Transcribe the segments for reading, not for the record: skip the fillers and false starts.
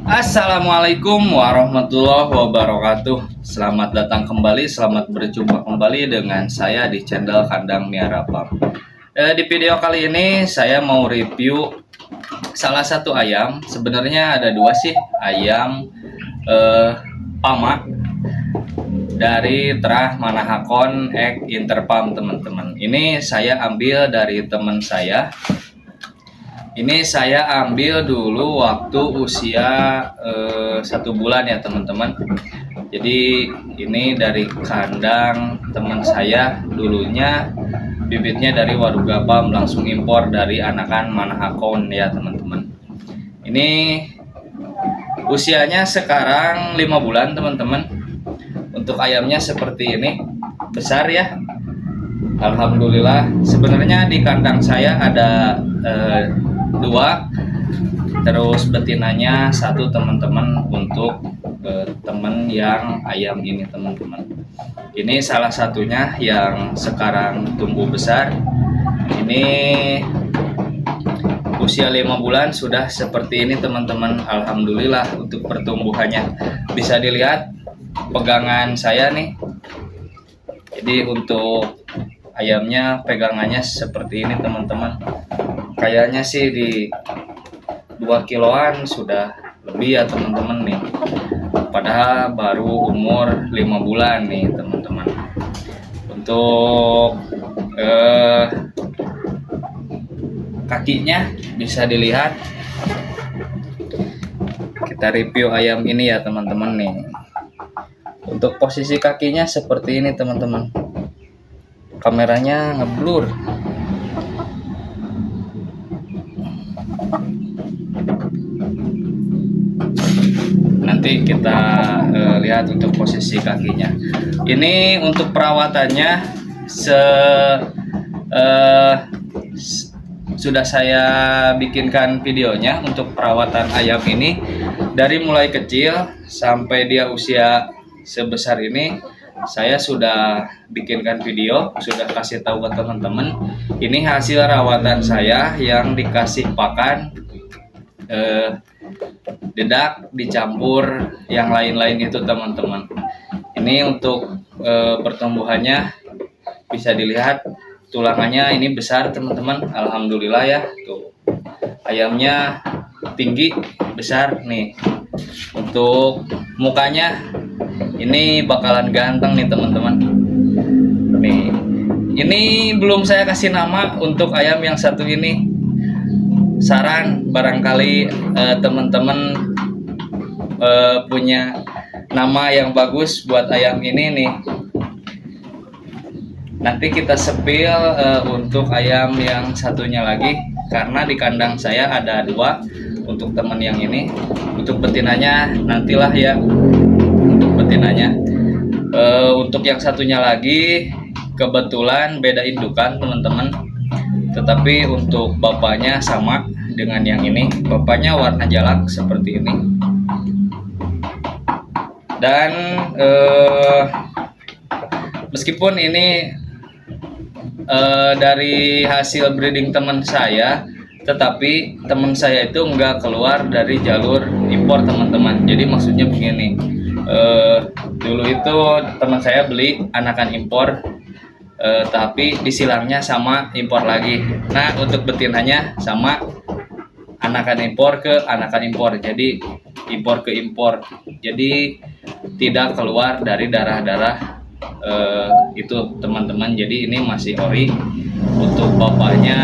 Assalamualaikum warahmatullahi wabarakatuh. Selamat datang kembali, selamat berjumpa kembali dengan saya di channel Kandang Miara Pam. Di video kali ini saya mau review salah satu ayam. Sebenarnya ada dua sih, ayam Pama dari Terah Manahakon Egg Interpam, teman-teman. Ini saya ambil dari teman saya. Ini saya ambil dulu waktu usia 1 bulan ya, teman-teman. Jadi ini dari kandang teman saya, dulunya bibitnya dari Warugapam, langsung impor dari anakan Manahakon ya, teman-teman. Ini usianya sekarang 5 bulan, teman-teman. Untuk ayamnya seperti ini, besar ya. Alhamdulillah. Sebenarnya di kandang saya ada 2, terus betinanya 1, teman-teman, untuk teman yang ayam ini, teman-teman. Ini salah satunya yang sekarang tumbuh besar. Ini usia 5 bulan sudah seperti ini, teman-teman. Alhamdulillah untuk pertumbuhannya. Bisa dilihat pegangan saya nih. Jadi untuk ayamnya pegangannya seperti ini, teman-teman. Kayaknya sih di 2 kiloan sudah lebih ya, teman-teman nih. Padahal baru umur 5 bulan nih, teman-teman. Untuk kakinya bisa dilihat. Kita review ayam ini ya, teman-teman nih. Untuk posisi kakinya seperti ini, teman-teman. Kameranya ngeblur. Nanti kita lihat untuk posisi kakinya. Ini untuk perawatannya sudah saya bikinkan videonya untuk perawatan ayam ini dari mulai kecil sampai dia usia sebesar ini. Saya sudah bikinkan video, sudah kasih tahu ke teman-teman. Ini hasil rawatan saya yang dikasih pakan dedak dicampur yang lain-lain itu, teman-teman. Ini untuk pertumbuhannya bisa dilihat tulangannya ini besar, teman-teman. Alhamdulillah ya. Tuh. Ayamnya tinggi, besar nih. Untuk mukanya ini bakalan ganteng nih, teman-teman. Nih. Ini belum saya kasih nama untuk ayam yang satu ini. Saran barangkali teman-teman punya nama yang bagus buat ayam ini nih. Nanti kita sepil untuk ayam yang satunya lagi, karena di kandang saya ada 2 untuk teman yang ini. Untuk betinanya nantilah ya, untuk betinanya. Untuk yang satunya lagi kebetulan beda indukan, teman-teman. Tetapi untuk bapaknya sama dengan yang ini. Bapaknya warna jalak seperti ini. Dan meskipun ini dari hasil breeding teman saya, tetapi teman saya itu nggak keluar dari jalur impor, teman-teman. Jadi maksudnya begini, dulu itu teman saya beli anakan impor, tapi disilangnya sama impor lagi. Nah, untuk betinanya sama anakan impor ke anakan impor, jadi impor ke impor. Jadi tidak keluar dari darah-darah itu, teman-teman. Jadi ini masih ori. Untuk bapaknya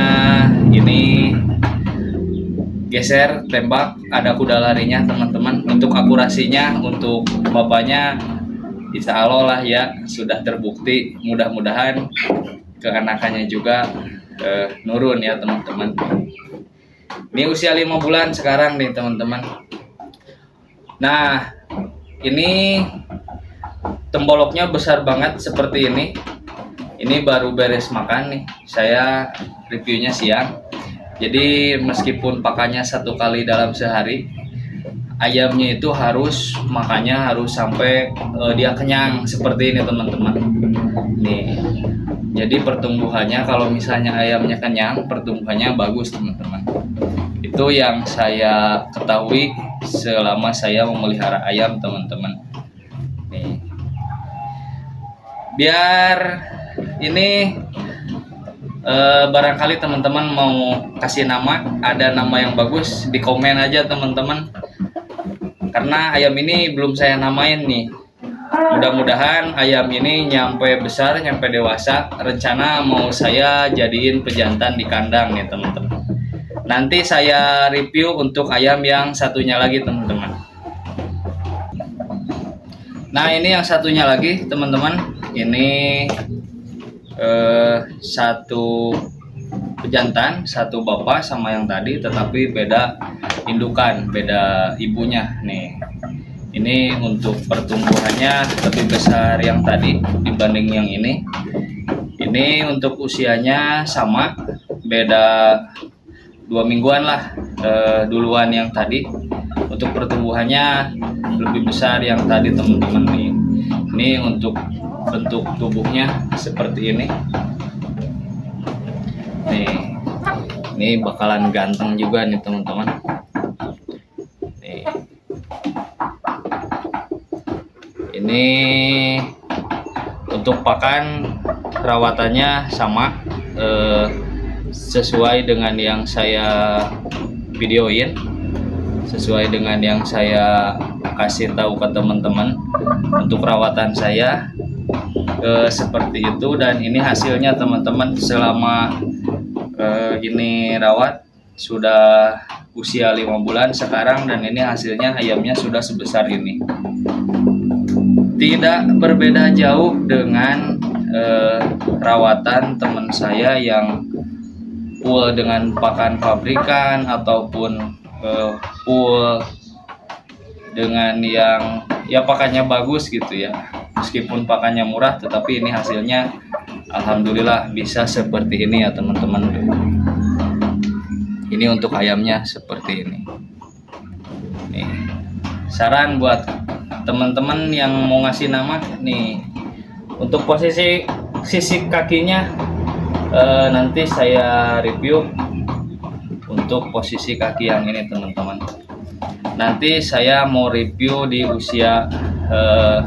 ini geser tembak, ada kuda larinya, teman-teman. Untuk akurasinya untuk bapaknya insya Allah lah ya, sudah terbukti. Mudah-mudahan keanakannya juga nurun ya, teman-teman. Ini usia 5 bulan sekarang nih, teman-teman. Nah, ini temboloknya besar banget seperti ini. Ini baru beres makan nih. Saya reviewnya siang. Jadi meskipun pakannya 1 kali dalam sehari, ayamnya itu harus makannya harus sampai dia kenyang seperti ini, teman-teman. Nih. Jadi pertumbuhannya, kalau misalnya ayamnya kenyang, pertumbuhannya bagus, teman-teman. Itu yang saya ketahui selama saya memelihara ayam, teman-teman. Nih, biar ini barangkali teman-teman mau kasih nama, ada nama yang bagus, di komen aja teman-teman, karena ayam ini belum saya namain nih. Mudah-mudahan ayam ini nyampe besar, nyampe dewasa. Rencana mau saya jadiin pejantan di kandang nih teman-teman. Nanti saya review untuk ayam yang satunya lagi teman-teman. Nah, ini yang satunya lagi teman-teman. Ini satu pejantan, satu bapak sama yang tadi, tetapi beda indukan, beda ibunya nih. Ini untuk pertumbuhannya lebih besar yang tadi dibanding yang ini. Ini untuk usianya sama, beda 2 mingguan lah duluan yang tadi. Untuk pertumbuhannya lebih besar yang tadi teman-teman nih. Ini untuk bentuk tubuhnya seperti ini. Nih, ini bakalan ganteng juga nih teman-teman. Nih. Ini untuk pakan perawatannya sama, sesuai dengan yang saya videoin, sesuai dengan yang saya kasih tahu ke teman-teman. Untuk perawatan saya seperti itu, dan ini hasilnya teman-teman. Selama ini rawat sudah usia 5 bulan sekarang, dan ini hasilnya ayamnya sudah sebesar ini. Tidak berbeda jauh dengan rawatan teman saya yang full dengan pakan pabrikan, ataupun full dengan yang ya pakannya bagus gitu ya. Meskipun pakannya murah, tetapi ini hasilnya alhamdulillah bisa seperti ini ya teman-teman. Ini untuk ayamnya seperti ini. Nih, saran buat teman-teman yang mau ngasih nama nih, untuk posisi sisik kakinya nanti saya review untuk posisi kaki yang ini teman-teman. Nanti saya mau review di usia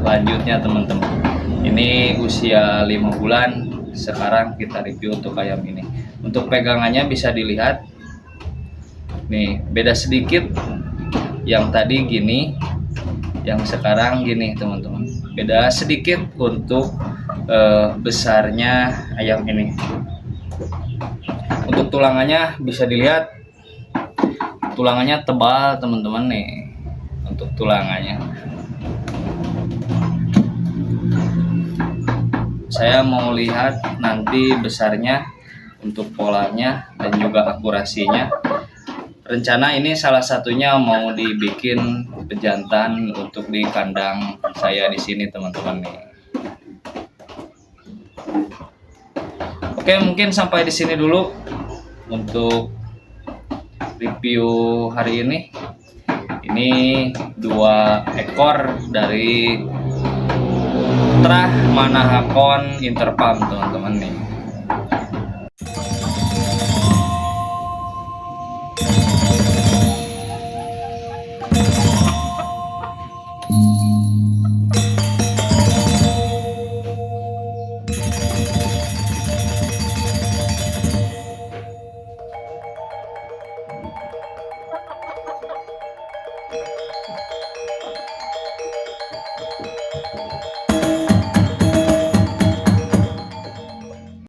lanjutnya teman-teman. Ini usia 5 bulan sekarang, kita review untuk ayam ini. Untuk pegangannya bisa dilihat nih, beda sedikit. Yang tadi gini, yang sekarang gini teman-teman, beda sedikit untuk besarnya ayam ini. Untuk tulangannya bisa dilihat, tulangannya tebal teman-teman nih. Untuk tulangannya saya mau lihat nanti besarnya, untuk polanya dan juga akurasinya. Rencana ini salah satunya mau dibikin pejantan untuk di kandang saya di sini teman-teman nih. Oke, mungkin sampai di sini dulu untuk review hari ini. Ini 2 ekor dari Trah Manahakon Interpam teman-teman nih.